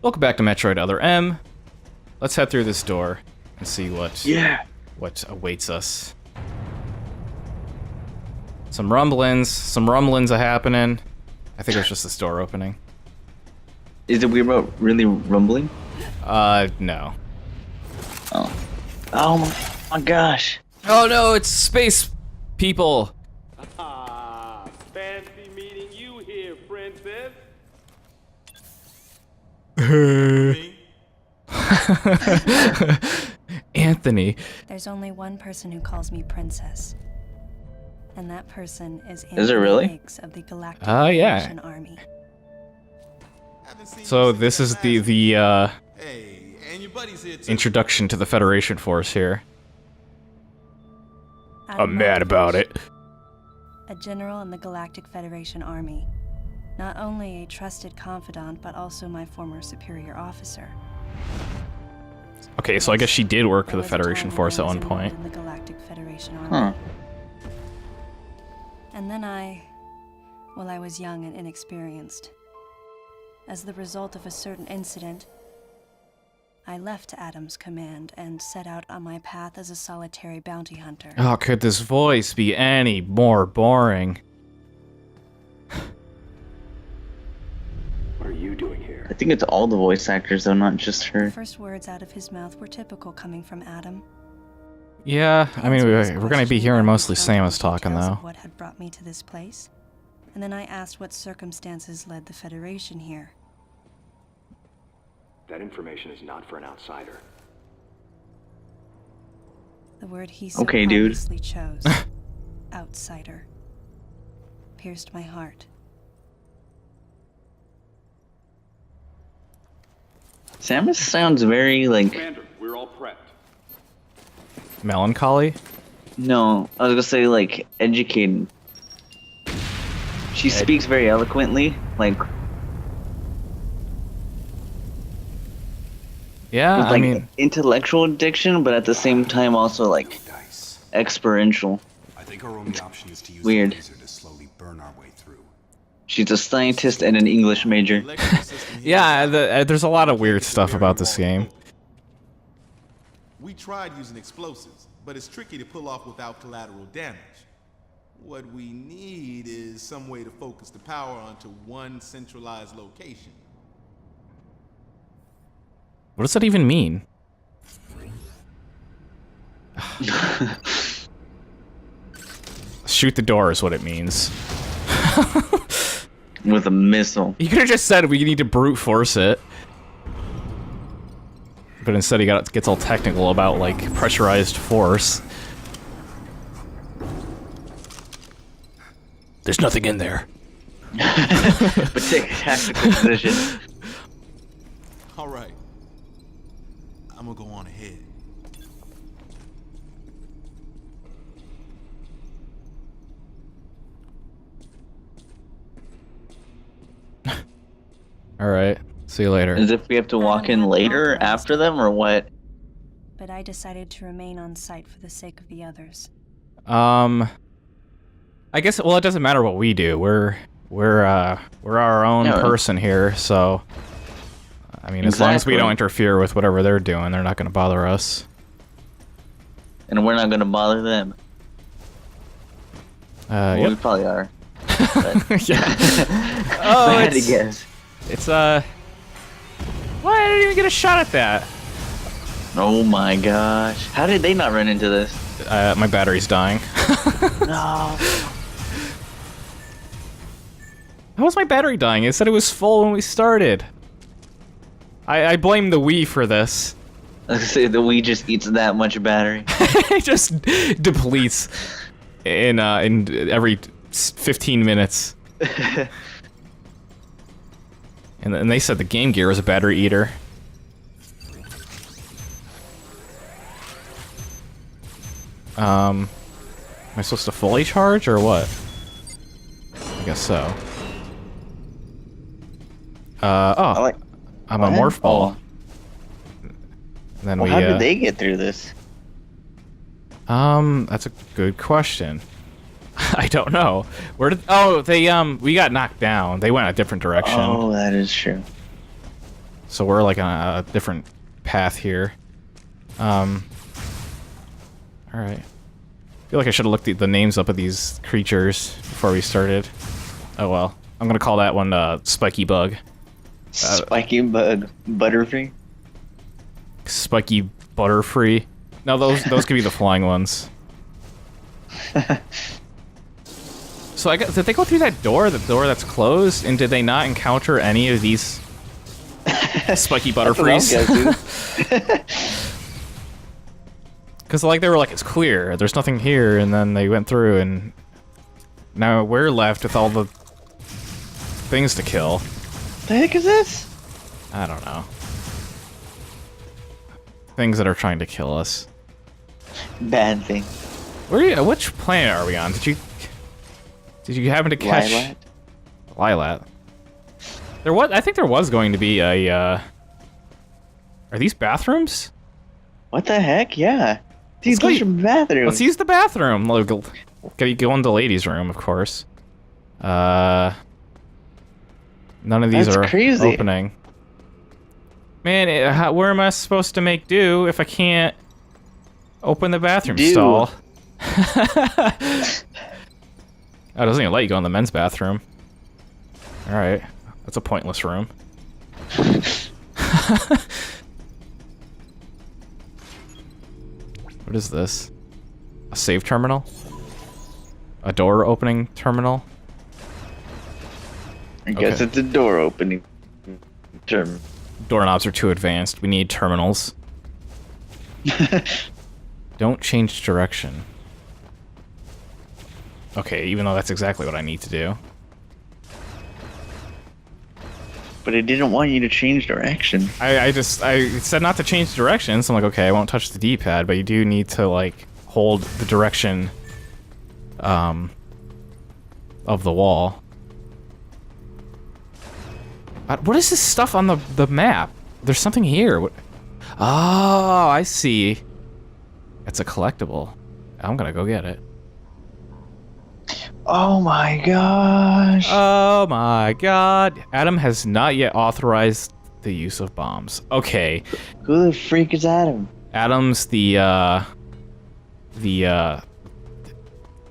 Welcome back to Metroid Other M. Let's head through this door and see what awaits us. Some rumblings are happening. I think it's just this door opening. Is it weird about really rumbling? No. Oh my gosh. Oh no, it's space people. Fancy meeting you here, princess. Anthony. There's only one person who calls me princess. And that person is Is it really? Higgs of the Galactic yeah. Federation Army. So this is the Hey, and your buddy's here too. introduction to the Federation Force here. Adam I'm mad about it. A general in the Galactic Federation Army. Not only a trusted confidant, but also my former superior officer. Okay, so I guess she did work for There the was a Federation time Force when at I one was point. enrolled in the Galactic Federation Army. Huh. And then I was young and inexperienced. As the result of a certain incident, I left Adam's command and set out on my path as a solitary bounty hunter. Oh, could this voice be any more boring? What are you doing here? I think it's all the voice actors though, not just The her. first words out of his mouth were typical coming from Adam. Yeah, I mean, Answered his we're gonna be question hearing without mostly recounting Samus talking, details though. of what had brought me to this place, and then I asked what circumstances led the Federation here. That information is not for an outsider. The word he so Okay, dude. obviously chose, outsider, pierced my heart. Samus sounds very like. Commander, we're all prepped. Melancholy? No, I was gonna say like educated. She speaks very eloquently, like Yeah, with I like mean, intellectual diction, but at the same time also like Dice. experiential. I think our only option is to use Weird. the laser to slowly burn our way through. She's a scientist and an English major. Electrical system here yeah, is there's a lot of weird It's stuff very about this vulnerable. game. We tried using explosives, but it's tricky to pull off without collateral damage. What we need is some way to focus the power onto one centralized location. What does that even mean? Shoot the door is what it means. With a missile. You could have just said we need to brute force it. But instead he gets all technical about, like, pressurized force. There's nothing in there. But take a tactical position. All right. I'm gonna go on ahead. Alright, see you later. As if we have to walk in later after them or what? But I decided to remain on site for the sake of the others. I guess, well, it doesn't matter what we do. We're our own Yeah. person here, so... I mean, as long as we Exactly. don't interfere with whatever they're doing, they're not gonna bother us. And we're not gonna bother them. Well, we Yep. probably are. Yeah. If Oh, I had to it's, guess. it's, Why I didn't even get a shot at that? Oh my gosh. How did they not run into this? My battery's dying. No. How was my battery dying? It said it was full when we started. I blame the Wii for this. I was gonna say the Wii just eats that much battery. It just depletes in every 15 minutes. And they said the Game Gear was a battery eater. Am I supposed to fully charge or what? I guess so. I like. I'm a What? morph ball. Oh. And then Well, we, how did they get through this? That's a good question. I don't know. Where did? Oh, they we got knocked down. They went a different direction. Oh, that is true. So we're like on a different path here. Alright. I feel like I should have looked at the names up of these creatures before we started. Oh well. I'm gonna call that one Spiky Bug. Spiky Bug. Butterfree? Spiky Butterfree. No, those could be the flying ones. So did they go through that door? The door that's closed? And did they not encounter any of these spiky butterfrees? Because like they were like, it's clear. There's nothing here, and then they went through, and now we're left with all the things to kill. The heck is this? I don't know. Things that are trying to kill us. Bad thing. Where are you, which planet are we on? Did you happen to catch Lilat? Lilat? There was, I think there was going to be a. Are these bathrooms? What the heck? Yeah. These Let's are go- bathrooms. Let's use the bathroom. Gotta go into the ladies' room, of course. None of these That's are crazy. opening. Man, where am I supposed to make do if I can't open the bathroom Do. stall? Oh, it doesn't even let you go in the men's bathroom. Alright. That's a pointless room. What is this? A save terminal? A door opening terminal? I guess Okay. it's a door opening term. Doorknobs are too advanced. We need terminals. Don't change direction. Okay, even though that's exactly what I need to do. But it didn't want you to change direction. I said not to change directions. I'm like, okay, I won't touch the D-pad, but you do need to like hold the direction of the wall. What is this stuff on the map? There's something here. What? Oh, I see. It's a collectible. I'm gonna go get it. Oh my gosh. Oh my god. Adam has not yet authorized the use of bombs. Okay. Who the freak is Adam? Adam's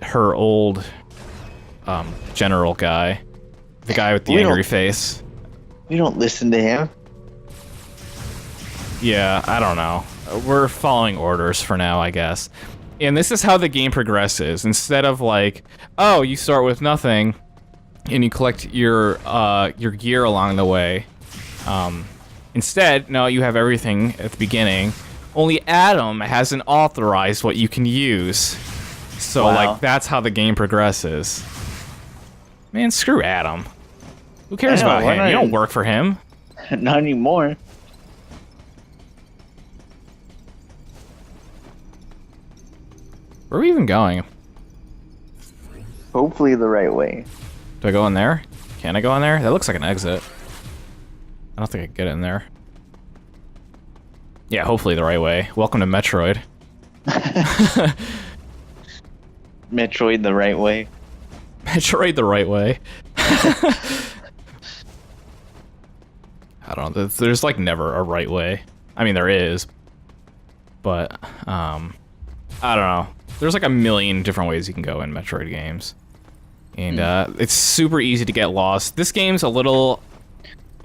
her old general guy. The guy with the We angry don't- face. We don't listen to him. Yeah, I don't know. We're following orders for now, I guess. And this is how the game progresses. Instead of like, oh, you start with nothing, and you collect your gear along the way. Instead, no, you have everything at the beginning. Only Adam hasn't authorized what you can use. So Wow. like that's how the game progresses. Man, screw Adam. Who cares I know, about why him? not? You don't work for him. Not anymore. Where are we even going? Hopefully the right way. Do I go in there? Can I go in there? That looks like an exit. I don't think I can get in there. Yeah, hopefully the right way. Welcome to Metroid. Metroid the right way. Metroid the right way. I don't know. There's like never a right way. I mean, there is. But, I don't know. There's like a million different ways you can go in Metroid games. And, it's super easy to get lost. This game's a little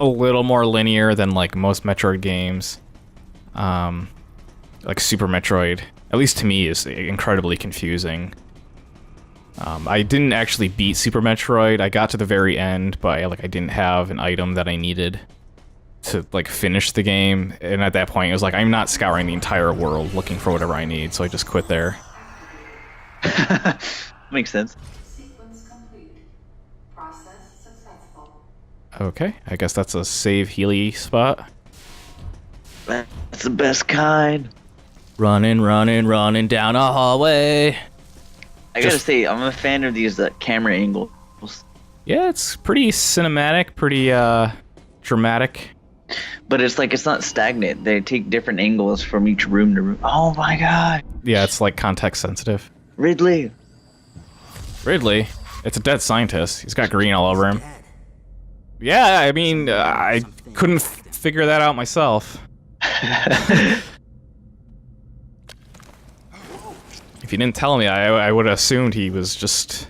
more linear than like most Metroid games. Like Super Metroid, at least to me, is incredibly confusing. I didn't actually beat Super Metroid. I got to the very end, but I didn't have an item that I needed to like finish the game. And at that point, it was like, I'm not scouring the entire world looking for whatever I need, so I just quit there. Makes sense. Sequence complete. Process successful. Okay, I guess that's a save Healy spot. That's the best kind. Running down a hallway. I gotta Just- say, I'm a fan of these camera angles. Yeah, it's pretty cinematic, pretty dramatic. But it's like, it's not stagnant. They take different angles from each room to room. Oh my god. Yeah, it's like context sensitive. Ridley. Ridley, it's a dead scientist. He's got green all over him. Yeah, I mean, I couldn't figure that out myself. If you didn't tell me, I would have assumed he was just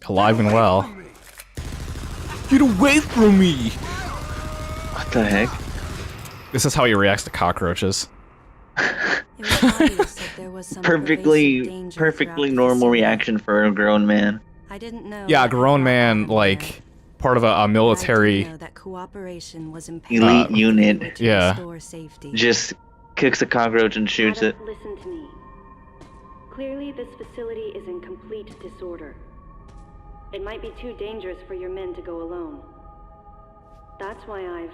alive and well. Get away from me! What the heck? This is how he reacts to cockroaches. It was obvious that there was some pervasive danger throughout Perfectly the normal vicinity. reaction for a grown man. I didn't know. Yeah, a that grown I man, brought like, Adam part of a there. military... I did know that cooperation was imperative Elite unit. in order to Yeah. restore safety. Just kicks a cockroach and shoots it. Adam, listen to me. Clearly, this facility is in complete disorder. It might be too dangerous for your men to go alone. That's why I've...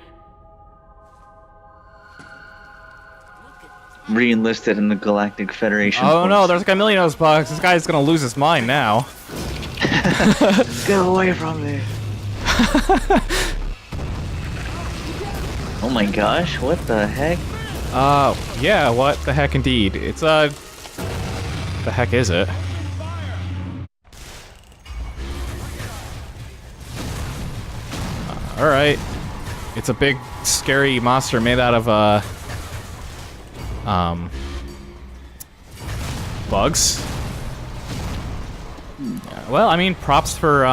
Re-enlisted in the Galactic Federation. Oh no, force. there's like a million of those bugs. This guy's gonna lose his mind now. Get away from me. Oh my gosh, what the heck? Yeah, what the heck indeed. It's, the heck is it? Alright. It's a big, scary monster made out of, bugs. Yeah, well, I mean, props for,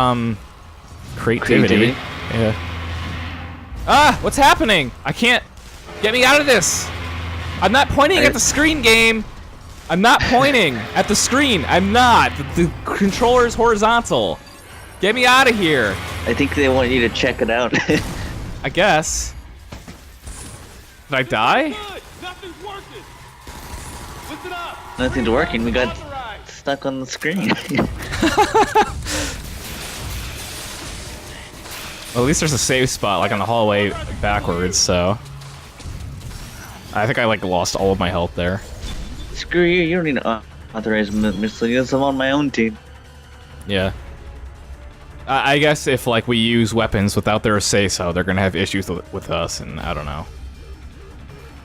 creativity. Yeah. Ah! What's happening? I can't... Get me out of this! I'm not pointing at the screen, game! I'm not pointing at the screen! I'm not! The controller's horizontal! Get me out of here! I think they want you to check it out. I guess. Did I die? Good. Nothing's working. Listen up. Nothing's working, we got Authorized. stuck on the screen. Well, at least there's a save spot, like, on the hallway backwards, so... I think I, like, lost all of my health there. Screw you, you don't need to authorize miscellaneous. I'm on my own team. Yeah. I guess if, like, we use weapons without their say-so, they're gonna have issues with us, and I don't know.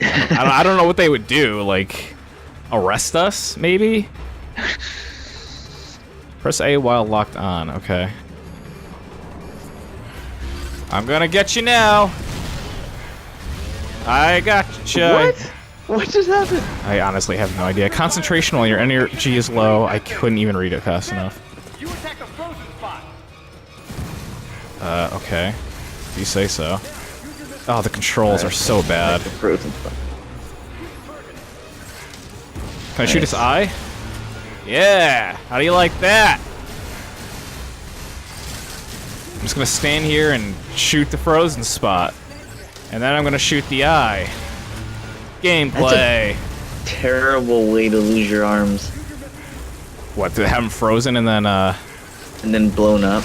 I don't know what they would do, like... Arrest us, maybe? Press A while locked on, okay. I'm gonna get you now! I gotcha! What? What just happened? I honestly have no idea. Concentration while your energy is low. I couldn't even read it fast enough. You attack the frozen spot. Okay. If you say so. Oh, the controls are so bad. Frozen spot. Can I shoot his eye? Yeah! How do you like that? I'm just gonna stand here and shoot the frozen spot. And then I'm gonna shoot the eye. Gameplay! Terrible way to lose your arms. What, to have them frozen and then, And then blown up.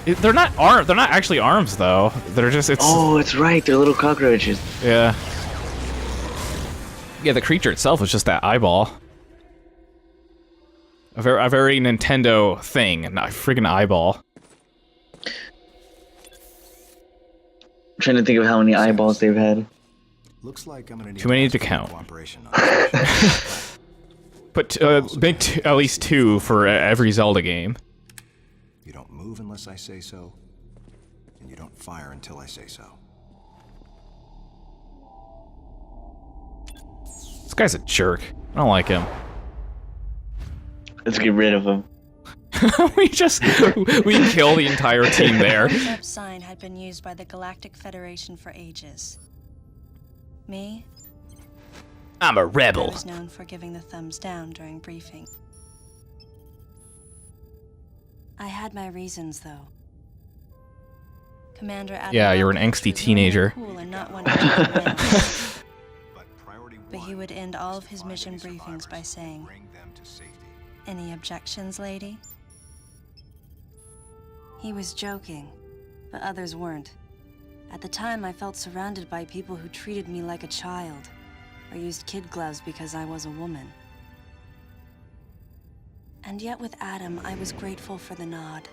They're not they're not actually arms, though. They're just, it's... Oh, it's right, they're little cockroaches. Yeah. Yeah, the creature itself is just that eyeball. A very Nintendo thing, not a freaking eyeball. I'm trying to think of how many eyeballs they've had. Looks like I'm gonna need Too many ask to for count. cooperation on this. But make at least 2 for every Zelda game. You don't move unless I say so, and you don't fire until I say so. This guy's a jerk. I don't like him. Let's get rid of them. we kill the entire team there. The thumbs up sign had been used by the Galactic Federation for ages. Me, I'm a I rebel. was known for giving the thumbs down during briefing. I had my reasons, though. Commander Adam Yeah, you're an Malkovich angsty was teenager. Cool and not one to take advantage. But priority But he one would end is all of to his find mission any briefings by survivors saying, and bring them to safety. "Any objections, lady?" He was joking, but others weren't. At the time, I felt surrounded by people who treated me like a child, or used kid gloves because I was a woman. And yet with Adam, I was grateful for the nod.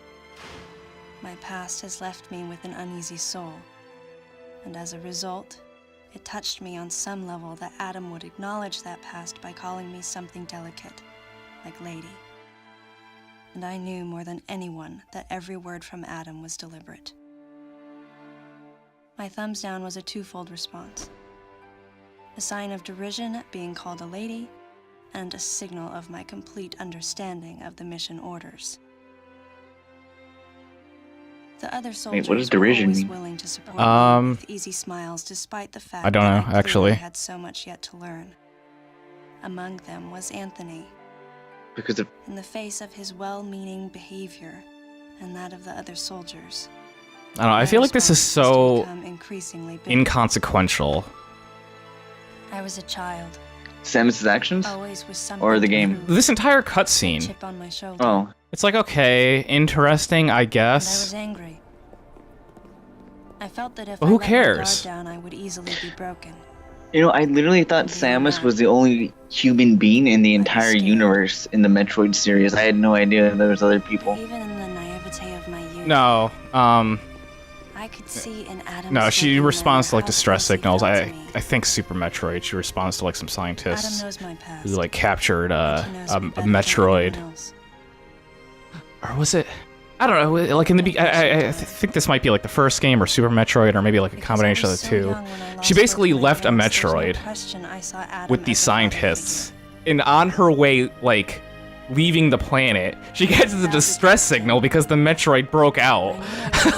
My past has left me with an uneasy soul, and as a result, it touched me on some level that Adam would acknowledge that past by calling me something delicate, like lady. And I knew more than anyone that every word from Adam was deliberate. My thumbs down was a twofold response. A sign of derision at being called a lady, and a signal of my complete understanding of the mission orders. The other soldiers what does were derision always mean? willing to support me with easy smiles, despite the fact I don't that know, I clearly actually. had so much yet to learn. Among them was Anthony. Because of In the face of his well-meaning behavior and that of the other soldiers, I don't know, I feel like this is so increasingly bitter. inconsequential. I was a child, Samus's actions always with something or the to game. prove, This entire a cutscene, chip on my shoulder. Oh, it's like, okay, interesting, I And I guess. was angry. I felt that if But I who let my cares? guard down, I would easily be broken. you know, I literally thought Samus was the only human being in the entire universe in the Metroid series. I had no idea there was other people. Even in the naivete of my youth, No, I could see in Adam's no, she thinking responds to manner like how distress close he signals. felt to I me. think Super Metroid, she responds to like some Adam scientists knows my past. who like captured Like he knows a me better than Metroid. anyone else. Or was it? I don't know. Like in the I think this might be like the first game or Super Metroid or maybe like a Because combination I of was the so two. young when I lost She basically both my left a parents, there's no Metroid question I saw Adam with these as a father scientists, and on her way like leaving the planet, she gets the distress signal because the Metroid broke out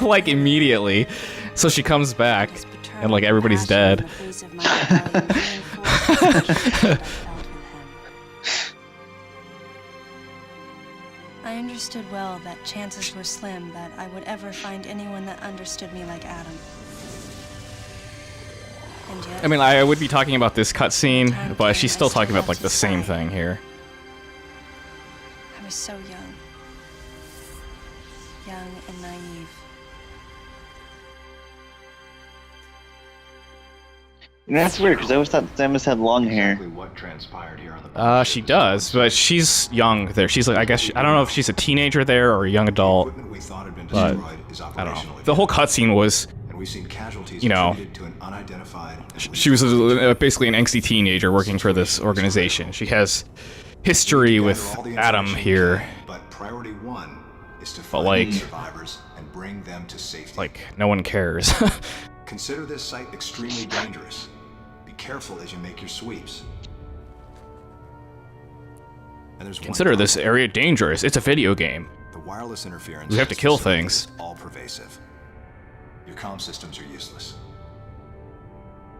like immediately. So she comes back, figure. His and like everybody's paternal dead. passion in the face of my rebellion reinforced the connection I felt with him. I understood well that chances were slim that I would ever find anyone that understood me like Adam. And yet, I mean, I would be talking about this cutscene, but she's still talking about like the same thing here. I was so young. Young and naive. You know, that's weird because I always thought Samus had long hair. Exactly what transpired here on the She does, but she's young there. She's like, I guess, I don't know if she's a teenager there or a young adult. equipment we thought had been But, destroyed is I don't know. operational The whole again, cutscene was, and we've seen casualties you know, attributed to an unidentified. she was basically an angsty teenager working for this organization. She has history with Gather all the Adam information here. we can, but priority one is to But, find like- the survivors and bring them to safety. Like, no one cares. Consider this site extremely dangerous. Be careful as you make your sweeps. And there's one Consider this downside. area dangerous. It's a video game. The wireless interference We have to in this kill facility things. is all pervasive. Your comm systems are useless.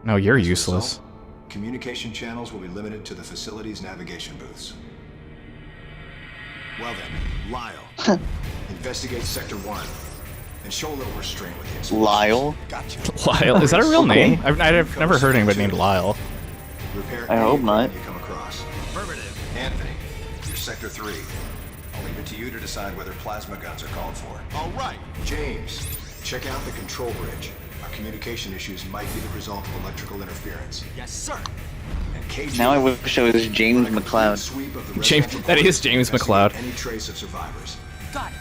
No, you're As a useless. result, communication channels will be limited to the facility's navigation booths. Well then, Lyle, investigate Sector 1 and show a little restraint with the explosions. Lyle? Gotcha. Lyle, is that a real Okay. name? I've never heard anybody named Lyle. Repair I any hope not. equipment you come across. Affirmative. Anthony, you're Sector 3. I'll leave it to you to decide whether plasma guns are called for. All right. James, check out the control bridge. Our communication issues might be the result of electrical interference. Yes, sir. And KG, Now I wish I was James McLeod. sweep of the James- residential that is quarters to James investigate McLeod. Any trace of survivors. Got it.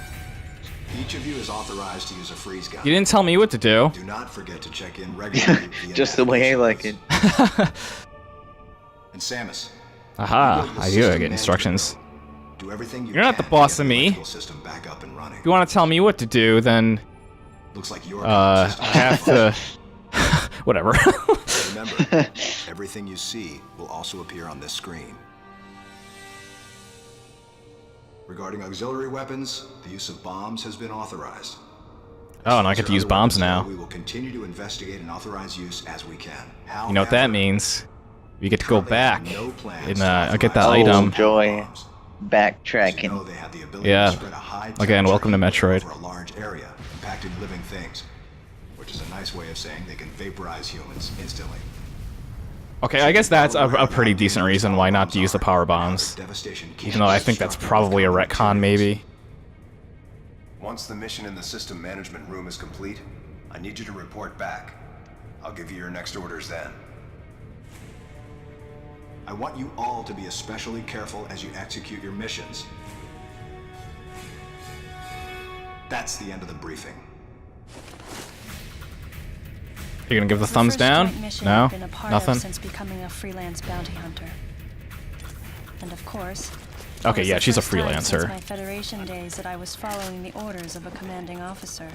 Each of you is authorized to use a freeze gun. You didn't tell me what to do. Do not forget to check in regularly. via Just the way I navigation like it. booths. And Samus. Aha, you go to the I do. system I get management instructions. room. Do everything you You're not the can to boss get of me. electrical system back up and running. If you want to tell me what to do, then Looks like your I system have to. Whatever. Remember, everything you see will also appear on this screen. Regarding auxiliary weapons, the use of bombs has been authorized. Oh, and I get to use bombs now. We will continue to investigate and authorize use as we can. You know what that means? We get to go back and get that Oh, item. joy. Backtracking. Yeah. Again, welcome to Metroid. For a large area, impacting living things, which is a nice way of saying they can vaporize humans instantly. Okay, I guess that's a pretty decent reason why not to use the power bombs. Even though I think that's probably a retcon, maybe. Once the mission in the system management room is complete, I need you to report back. I'll give you your next orders then. I want you all to be especially careful as you execute your missions. That's the end of the briefing. You're gonna give the It's thumbs first down? joint mission No? I've been a part Nothing? of since becoming a freelance bounty hunter. And of course, it Okay, was yeah, the she's a first time since freelancer. my Federation days that I was following the orders of a commanding officer.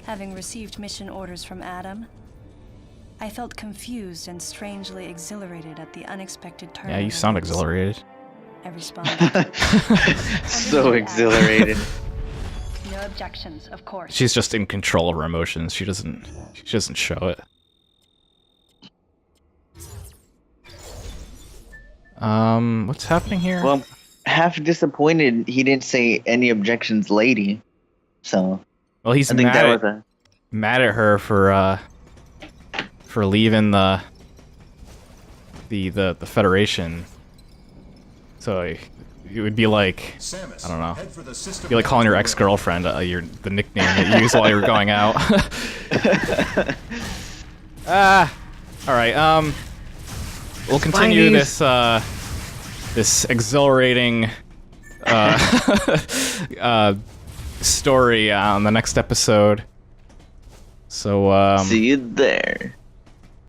Having received mission orders from Adam, I felt confused and strangely exhilarated at the unexpected turn. Yeah, you of sound events. exhilarated. I responded. So exhilarated. No objections, of course. She's just in control of her emotions. She doesn't show it. What's happening here? Well, half disappointed he didn't say any objections, lady. So Well, he's I think that was mad at her for leaving the Federation. So it would be like, I don't know, it'd be like calling your ex-girlfriend the nickname that you used while you were going out. All right. We'll continue this this exhilarating story on the next episode. So see you there.